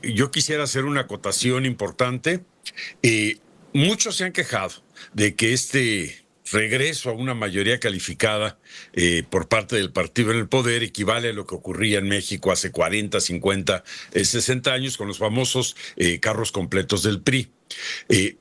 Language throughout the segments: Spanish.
Yo quisiera hacer una acotación importante. Eh, Muchos se han quejado de que este regreso a una mayoría calificada por parte del partido en el poder equivale a lo que ocurría en México hace 40, 50, 60 años con los famosos carros completos del PRI.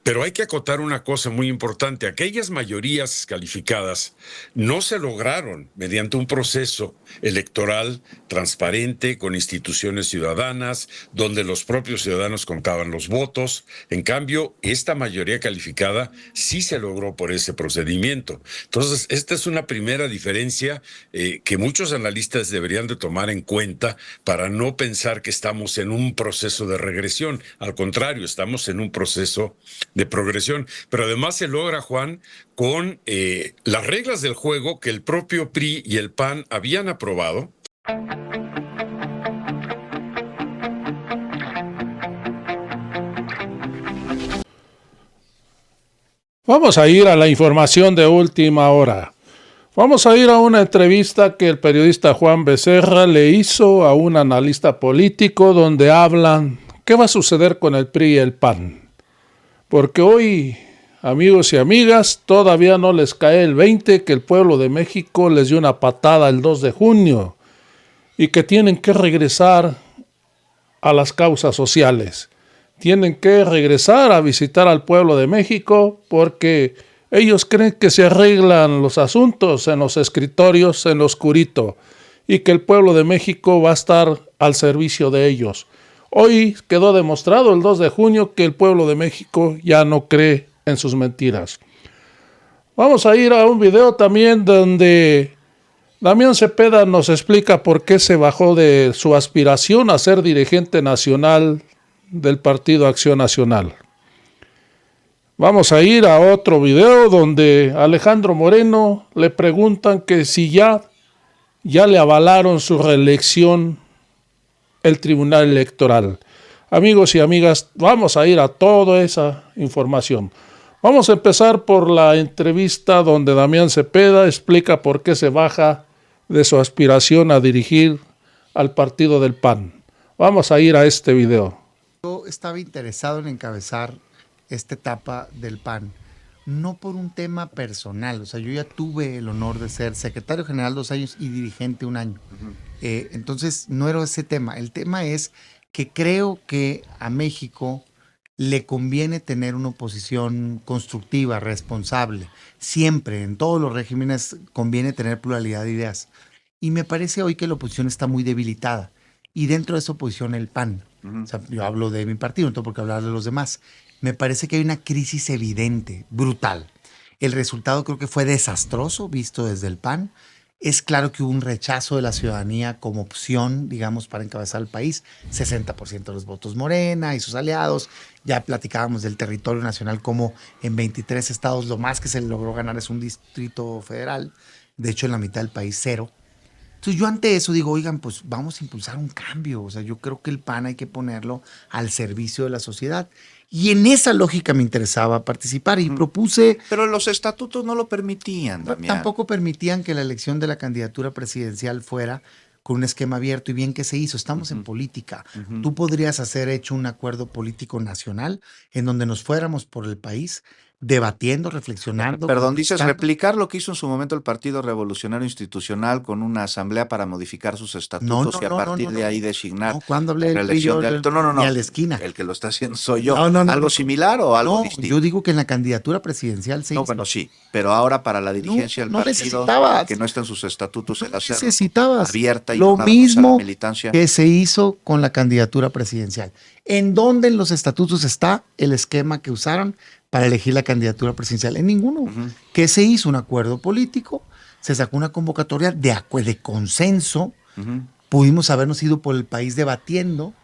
Pero hay que acotar una cosa muy importante. Aquellas mayorías calificadas no se lograron mediante un proceso electoral transparente, con instituciones ciudadanas, donde los propios ciudadanos contaban los votos. En cambio, esta mayoría calificada sí se logró por ese procedimiento. Entonces, esta es una primera diferencia que muchos analistas deberían de tomar en cuenta para no pensar que estamos en un proceso de regresión. Al contrario, estamos en un proceso de progresión. Pero además se logra, Juan, con las reglas del juego que el propio PRI y el PAN habían aprobado. Vamos a ir a la información de última hora. Vamos a ir a una entrevista que el periodista Juan Becerra le hizo a un analista político donde hablan qué va a suceder con el PRI y el PAN. Porque hoy, amigos y amigas, todavía no les cae el 20 que el pueblo de México les dio una patada el 2 de junio y que tienen que regresar a las causas sociales. Tienen que regresar a visitar al pueblo de México porque ellos creen que se arreglan los asuntos en los escritorios, en lo oscurito, y que el pueblo de México va a estar al servicio de ellos. Hoy quedó demostrado el 2 de junio que el pueblo de México ya no cree en sus mentiras. Vamos a ir a un video también donde Damián Cepeda nos explica por qué se bajó de su aspiración a ser dirigente nacional del Partido Acción Nacional. Vamos a ir a otro video donde Alejandro Moreno le preguntan que si ya le avalaron su reelección el Tribunal Electoral. Amigos y amigas, vamos a ir a toda esa información. Vamos a empezar por la entrevista donde Damián Cepeda explica por qué se baja de su aspiración a dirigir al partido del PAN. Vamos a ir a este video. Yo estaba interesado en encabezar esta etapa del PAN, no por un tema personal. O sea, yo ya tuve el honor de ser secretario general 2 años y dirigente 1 año. Entonces, no era ese tema. El tema es que creo que a México le conviene tener una oposición constructiva, responsable. Siempre, en todos los regímenes, conviene tener pluralidad de ideas. Y me parece hoy que la oposición está muy debilitada. Y dentro de esa oposición, el PAN. O sea, yo hablo de mi partido, no tengo por qué hablar de los demás. Me parece que hay una crisis evidente, brutal. El resultado creo que fue desastroso, visto desde el PAN. Es claro que hubo un rechazo de la ciudadanía como opción, digamos, para encabezar el país. 60% de los votos Morena y sus aliados. Ya platicábamos del territorio nacional, como en 23 estados lo más que se logró ganar es un distrito federal. De hecho, en la mitad del país, 0. Entonces yo ante eso digo, oigan, pues vamos a impulsar un cambio. O sea, yo creo que el PAN hay que ponerlo al servicio de la sociedad. Y en esa lógica me interesaba participar y propuse... Pero los estatutos no lo permitían, Damián. Tampoco permitían que la elección de la candidatura presidencial fuera con un esquema abierto, y bien que se hizo. Estamos en política. Tú podrías hacer hecho un acuerdo político nacional en donde nos fuéramos por el país debatiendo, reflexionando. Perdón, dices replicar lo que hizo en su momento el Partido Revolucionario Institucional con una asamblea para modificar sus estatutos y a partir de ahí designar cuando hablé la elección de alto. No, ni a la esquina. El que lo está haciendo soy yo. No, ¿Algo similar o algo distinto? Yo digo que en la candidatura presidencial se hizo. No, bueno, sí, pero ahora para la dirigencia del partido, que no está en sus estatutos, el hacer abierta y lo mismo la militancia. Que se hizo con la candidatura presidencial. ¿En dónde en los estatutos está el esquema que usaron para elegir la candidatura presidencial? En ninguno. ¿Qué se hizo? Un acuerdo político, se sacó una convocatoria de consenso, pudimos habernos ido por el país debatiendo,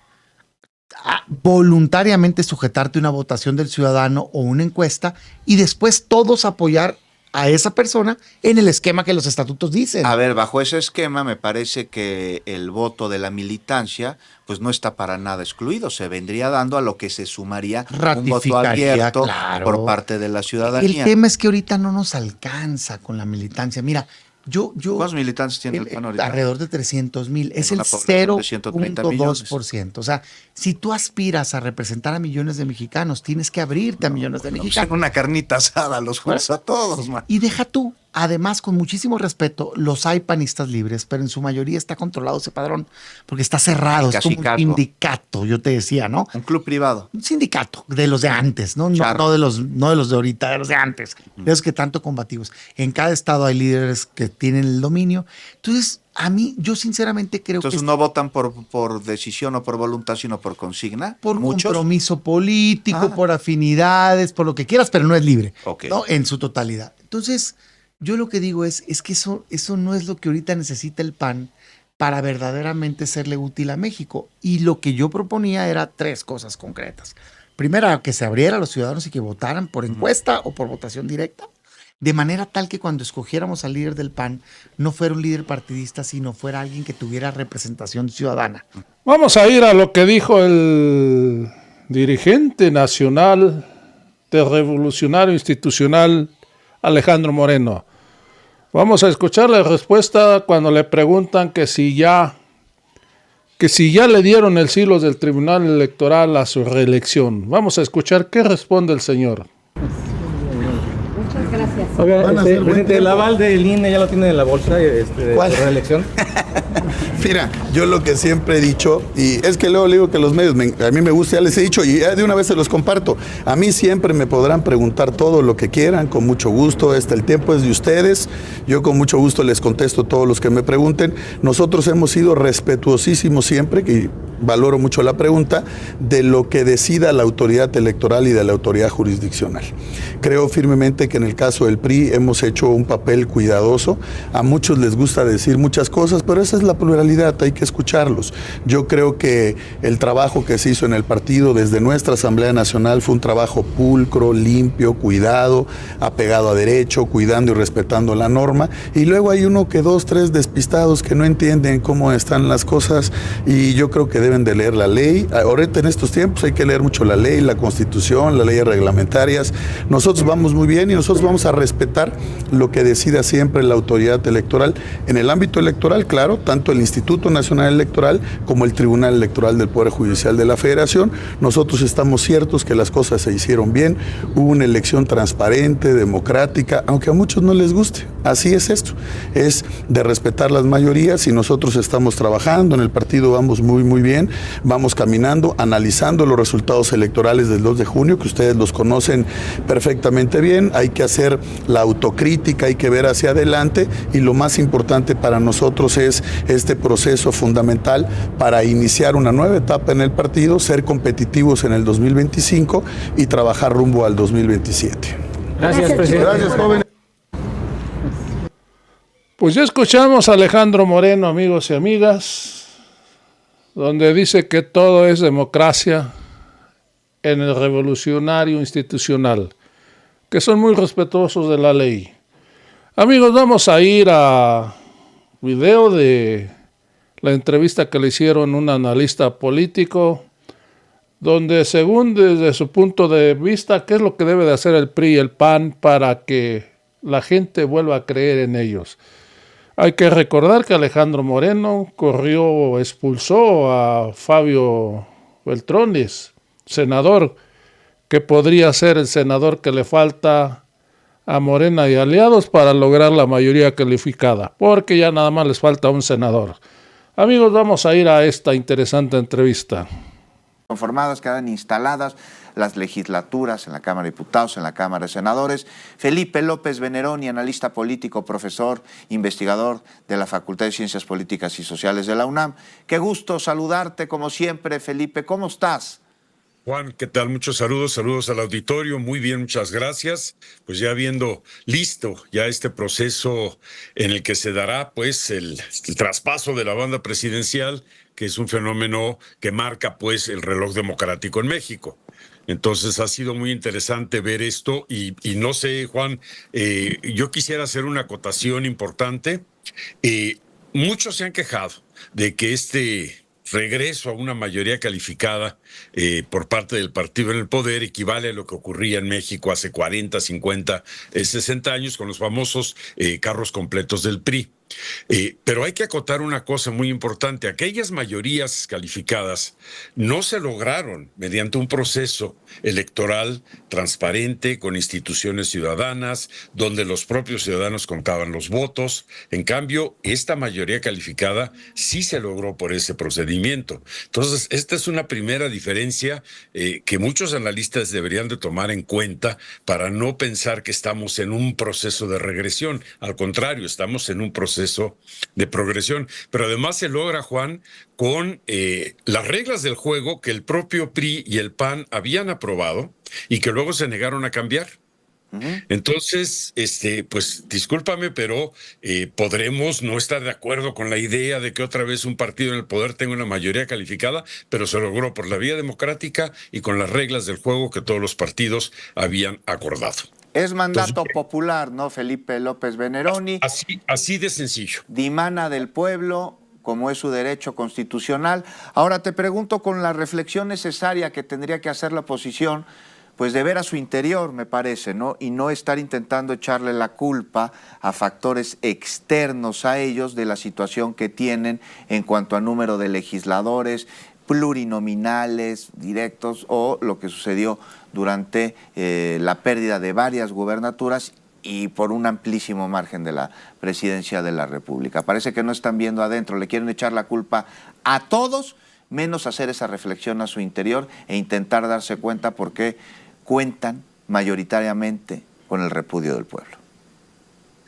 voluntariamente sujetarte a una votación del ciudadano o una encuesta y después todos apoyar a esa persona en el esquema que los estatutos dicen. A ver, bajo ese esquema me parece que el voto de la militancia pues no está para nada excluido, se vendría dando a lo que se sumaría un voto abierto por parte de la ciudadanía. El tema es que ahorita no nos alcanza con la militancia. Mira, ¿Cuántos militantes tiene el PAN ahorita? Alrededor de 300,000. Es el una población de 130 millones. 0.2%. O sea, si tú aspiras a representar a millones de mexicanos, tienes que abrirte a millones de mexicanos. Una carnita asada, los juegas a todos, man. Y deja tú, además, con muchísimo respeto, los hay panistas libres, pero en su mayoría está controlado ese padrón, porque está cerrado, es como un sindicato, yo te decía, ¿no? Un club privado. Un sindicato de los de antes, no de los de ahorita, de los de antes, de los que tanto combativos. En cada estado hay líderes que tienen el dominio. Entonces, a mí, yo sinceramente creo que... Entonces no votan por decisión o por voluntad, sino por consigna. Por compromiso político, por afinidades, por lo que quieras, pero no es libre, ¿no? En su totalidad. Entonces, yo lo que digo es que eso no es lo que ahorita necesita el PAN para verdaderamente serle útil a México. Y lo que yo proponía era 3 cosas concretas. Primera, que se abriera a los ciudadanos y que votaran por encuesta o por votación directa, de manera tal que cuando escogiéramos al líder del PAN no fuera un líder partidista, sino fuera alguien que tuviera representación ciudadana. Vamos a ir a lo que dijo el dirigente nacional del Revolucionario Institucional, Alejandro Moreno. Vamos a escuchar la respuesta cuando le preguntan que si ya le dieron el sí los del Tribunal Electoral a su reelección. Vamos a escuchar qué responde el señor. Muchas gracias. Oiga, presidente, el aval del INE ya lo tiene en la bolsa de reelección. Mira, yo lo que siempre he dicho, y es que luego le digo que los medios, a mí me gusta, ya les he dicho, y de una vez se los comparto. A mí siempre me podrán preguntar todo lo que quieran, con mucho gusto. El tiempo es de ustedes. Yo con mucho gusto les contesto todos los que me pregunten. Nosotros hemos sido respetuosísimos siempre, y valoro mucho la pregunta, de lo que decida la autoridad electoral y de la autoridad jurisdiccional. Creo firmemente que en el caso del PRI hemos hecho un papel cuidadoso. A muchos les gusta decir muchas cosas, pero esa es la pluralidad, hay que escucharlos. Yo creo que el trabajo que se hizo en el partido desde nuestra Asamblea Nacional fue un trabajo pulcro, limpio, cuidado, apegado a derecho, cuidando y respetando la norma. Y luego hay 1 que 2, 3 despistados que no entienden cómo están las cosas, y yo creo que deben de leer la ley. Ahorita en estos tiempos hay que leer mucho la ley, la Constitución, las leyes reglamentarias. Nosotros vamos muy bien y nosotros vamos a respetar lo que decida siempre la autoridad electoral. En el ámbito electoral, claro, tanto el Instituto Nacional Electoral como el Tribunal Electoral del Poder Judicial de la Federación, nosotros estamos ciertos que las cosas se hicieron bien. Hubo una elección transparente, democrática, aunque a muchos no les guste. Así es esto, es de respetar las mayorías, y nosotros estamos trabajando. En el partido vamos muy, muy bien, vamos caminando, analizando los resultados electorales del 2 de junio, que ustedes los conocen perfectamente bien. Hay que hacer la autocrítica, hay que ver hacia adelante, y lo más importante para nosotros es este proceso fundamental para iniciar una nueva etapa en el partido, ser competitivos en el 2025 y trabajar rumbo al 2027. Gracias, presidente. Gracias, jóvenes. Pues ya escuchamos a Alejandro Moreno, amigos y amigas, donde dice que todo es democracia en el Revolucionario Institucional, que son muy respetuosos de la ley. Amigos, vamos a ir a video de la entrevista que le hicieron a un analista político, donde según desde su punto de vista, ¿qué es lo que debe de hacer el PRI y el PAN para que la gente vuelva a creer en ellos? Hay que recordar que Alejandro Moreno expulsó a Fabio Beltrones, senador, que podría ser el senador que le falta a Morena y aliados para lograr la mayoría calificada, porque ya nada más les falta un senador. Amigos, vamos a ir a esta interesante entrevista. Conformadas, quedan instaladas las legislaturas en la Cámara de Diputados, en la Cámara de Senadores. Felipe López Veneroni, analista político, profesor, investigador de la Facultad de Ciencias Políticas y Sociales de la UNAM. Qué gusto saludarte como siempre, Felipe. ¿Cómo estás? Juan, ¿qué tal? Muchos saludos al auditorio. Muy bien, muchas gracias. Pues ya viendo listo ya este proceso en el que se dará pues el traspaso de la banda presidencial, que es un fenómeno que marca pues el reloj democrático en México. Entonces ha sido muy interesante ver esto y no sé, Juan, yo quisiera hacer una acotación importante. Muchos se han quejado de que este regreso a una mayoría calificada por parte del partido en el poder equivale a lo que ocurría en México hace 40, 50, 60 años con los famosos carros completos del PRI. Pero hay que acotar una cosa muy importante. Aquellas mayorías calificadas no se lograron mediante un proceso electoral transparente, con instituciones ciudadanas, donde los propios ciudadanos contaban los votos. En cambio, esta mayoría calificada sí se logró por ese procedimiento. Entonces, esta es una primera diferencia que muchos analistas deberían de tomar en cuenta para no pensar que estamos en un proceso de regresión. Al contrario, estamos en un proceso de progresión, pero además se logra, Juan, con las reglas del juego que el propio PRI y el PAN habían aprobado y que luego se negaron a cambiar. Entonces, pues discúlpame, pero podremos no estar de acuerdo con la idea de que otra vez un partido en el poder tenga una mayoría calificada, pero se logró por la vía democrática y con las reglas del juego que todos los partidos habían acordado. Es mandato popular, ¿no, Felipe López Veneroni? Así de sencillo. Dimana del pueblo, como es su derecho constitucional. Ahora te pregunto, con la reflexión necesaria que tendría que hacer la oposición, pues de ver a su interior, me parece, ¿no? Y no estar intentando echarle la culpa a factores externos a ellos de la situación que tienen en cuanto a número de legisladores, plurinominales, directos, o lo que sucedió durante la pérdida de varias gubernaturas y por un amplísimo margen de la presidencia de la República. Parece que no están viendo adentro, le quieren echar la culpa a todos, menos hacer esa reflexión a su interior e intentar darse cuenta por qué cuentan mayoritariamente con el repudio del pueblo.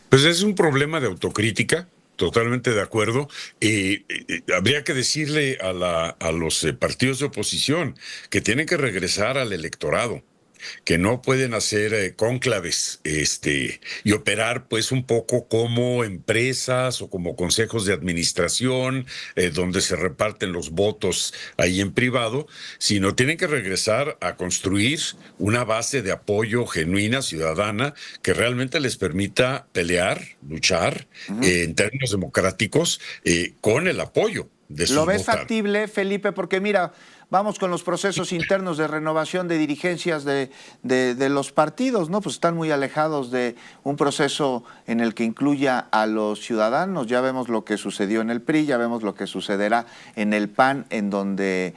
Pues es un problema de autocrítica. Totalmente de acuerdo. Habría que decirle a los partidos de oposición que tienen que regresar al electorado, que no pueden hacer cónclaves y operar pues un poco como empresas o como consejos de administración donde se reparten los votos ahí en privado, sino tienen que regresar a construir una base de apoyo genuina, ciudadana, que realmente les permita pelear, luchar en términos democráticos con el apoyo de sus votantes. ¿Lo ves votantes. factible, Felipe? Porque mira, vamos con los procesos internos de renovación de dirigencias de los partidos, ¿no? Pues están muy alejados de un proceso en el que incluya a los ciudadanos. Ya vemos lo que sucedió en el PRI, ya vemos lo que sucederá en el PAN, en donde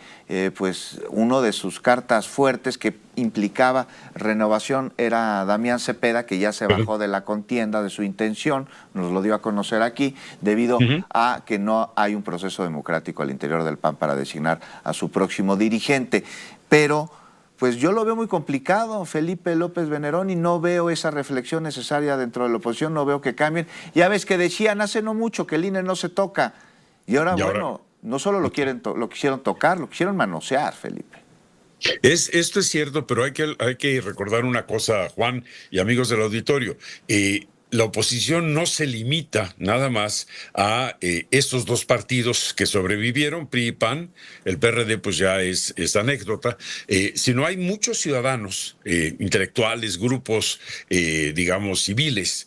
pues uno de sus cartas fuertes que implicaba renovación era Damián Cepeda, que ya se bajó de la contienda, de su intención, nos lo dio a conocer aquí, debido a que no hay un proceso democrático al interior del PAN para designar a su próximo dirigente. Pero pues yo lo veo muy complicado, Felipe López Veneroni, no veo esa reflexión necesaria dentro de la oposición, no veo que cambien. Ya ves que decían hace no mucho que el INE no se toca, y ahora, bueno, no solo lo quisieron tocar, lo quisieron manosear, Felipe. Esto es cierto, pero hay que recordar una cosa, Juan y amigos del auditorio. La oposición no se limita nada más a estos dos partidos que sobrevivieron, PRI y PAN, el PRD pues ya es anécdota, sino hay muchos ciudadanos, intelectuales, grupos, digamos, civiles,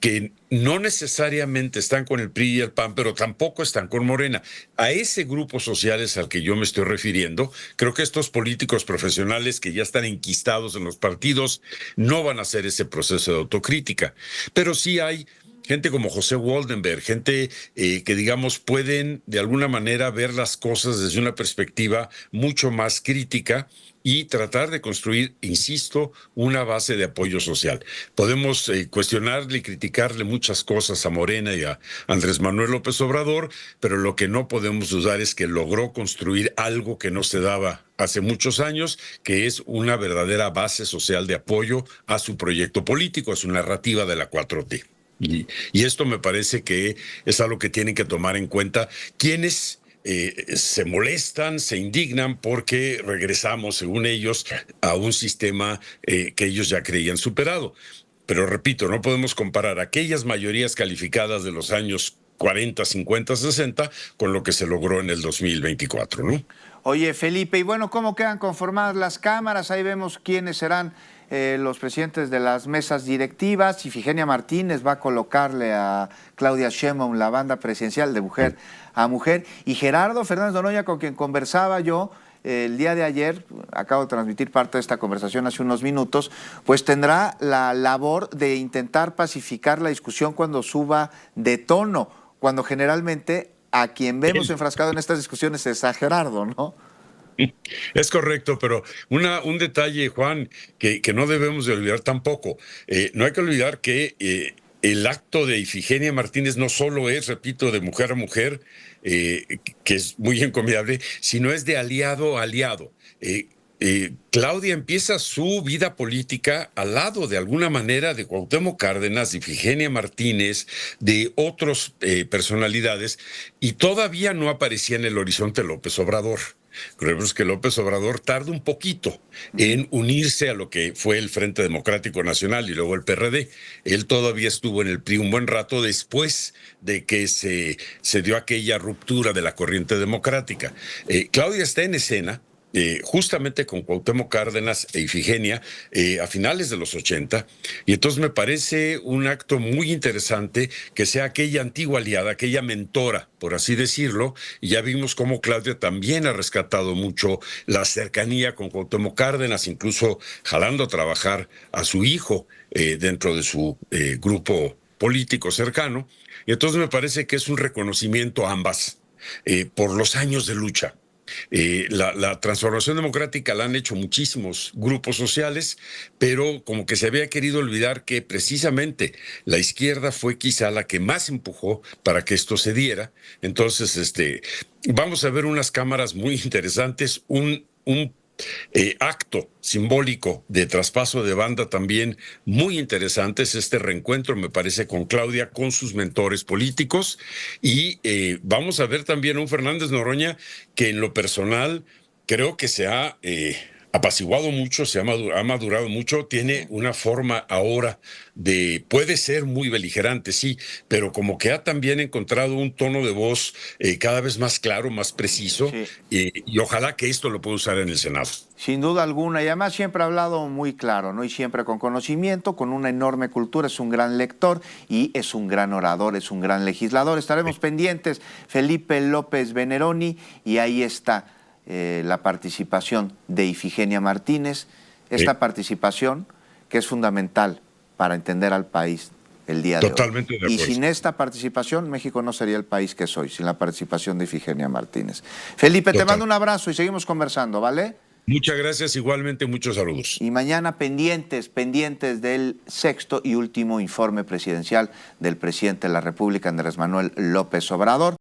que no necesariamente están con el PRI y el PAN, pero tampoco están con Morena. A ese grupo social es al que yo me estoy refiriendo. Creo que estos políticos profesionales que ya están enquistados en los partidos no van a hacer ese proceso de autocrítica. Pero sí hay gente como José Waldenberg, gente que, digamos, pueden de alguna manera ver las cosas desde una perspectiva mucho más crítica y tratar de construir, insisto, una base de apoyo social. Podemos cuestionarle y criticarle muchas cosas a Morena y a Andrés Manuel López Obrador, pero lo que no podemos dudar es que logró construir algo que no se daba hace muchos años, que es una verdadera base social de apoyo a su proyecto político, a su narrativa de la 4T. Y esto me parece que es algo que tienen que tomar en cuenta quienes se molestan, se indignan porque regresamos, según ellos, a un sistema que ellos ya creían superado. Pero repito, no podemos comparar aquellas mayorías calificadas de los años 40, 50, 60 con lo que se logró en el 2024, ¿no? Oye, Felipe, y bueno, ¿cómo quedan conformadas las cámaras? Ahí vemos quiénes serán los presidentes de las mesas directivas. Ifigenia Martínez va a colocarle a Claudia Sheinbaum la banda presidencial de mujer a mujer. Y Gerardo Fernández Noroña, con quien conversaba yo el día de ayer, acabo de transmitir parte de esta conversación hace unos minutos, pues tendrá la labor de intentar pacificar la discusión cuando suba de tono, cuando generalmente a quien vemos enfrascado en estas discusiones es a Gerardo, ¿no? Es correcto, pero un detalle, Juan, que no debemos de olvidar tampoco. No hay que olvidar que el acto de Ifigenia Martínez no solo es, repito, de mujer a mujer, que es muy encomiable, sino es de aliado a aliado. Claudia empieza su vida política al lado, de alguna manera, de Cuauhtémoc Cárdenas, de Ifigenia Martínez, de otras personalidades, y todavía no aparecía en el horizonte López Obrador. Creemos que López Obrador tarda un poquito en unirse a lo que fue el Frente Democrático Nacional y luego el PRD. Él todavía estuvo en el PRI un buen rato después de que se dio aquella ruptura de la corriente democrática. Claudia está en escena, justamente con Cuauhtémoc Cárdenas e Ifigenia a finales de los 80, y entonces me parece un acto muy interesante que sea aquella antigua aliada, aquella mentora, por así decirlo, y ya vimos cómo Claudia también ha rescatado mucho la cercanía con Cuauhtémoc Cárdenas, incluso jalando a trabajar a su hijo dentro de su grupo político cercano, y entonces me parece que es un reconocimiento a ambas por los años de lucha. La transformación democrática la han hecho muchísimos grupos sociales, pero como que se había querido olvidar que precisamente la izquierda fue quizá la que más empujó para que esto se diera. Entonces, vamos a ver unas cámaras muy interesantes, un acto simbólico de traspaso de banda también muy interesante. Es este reencuentro, me parece, con Claudia, con sus mentores políticos, y vamos a ver también a un Fernández Noroña que en lo personal creo que se ha apaciguado mucho, ha madurado mucho, tiene una forma ahora puede ser muy beligerante, sí, pero como que ha también encontrado un tono de voz cada vez más claro, más preciso, Sí. Y ojalá que esto lo pueda usar en el Senado. Sin duda alguna, y además siempre ha hablado muy claro, ¿no? Y siempre con conocimiento, con una enorme cultura, es un gran lector y es un gran orador, es un gran legislador. Estaremos pendientes, Felipe López Veneroni, y ahí está la participación de Ifigenia Martínez, esta participación que es fundamental para entender al país el día de hoy. Totalmente de acuerdo. Y sin esta participación, México no sería el país que soy, sin la participación de Ifigenia Martínez. Felipe, te mando un abrazo y seguimos conversando, ¿vale? Muchas gracias, igualmente muchos saludos. Y mañana pendientes del sexto y último informe presidencial del presidente de la República, Andrés Manuel López Obrador.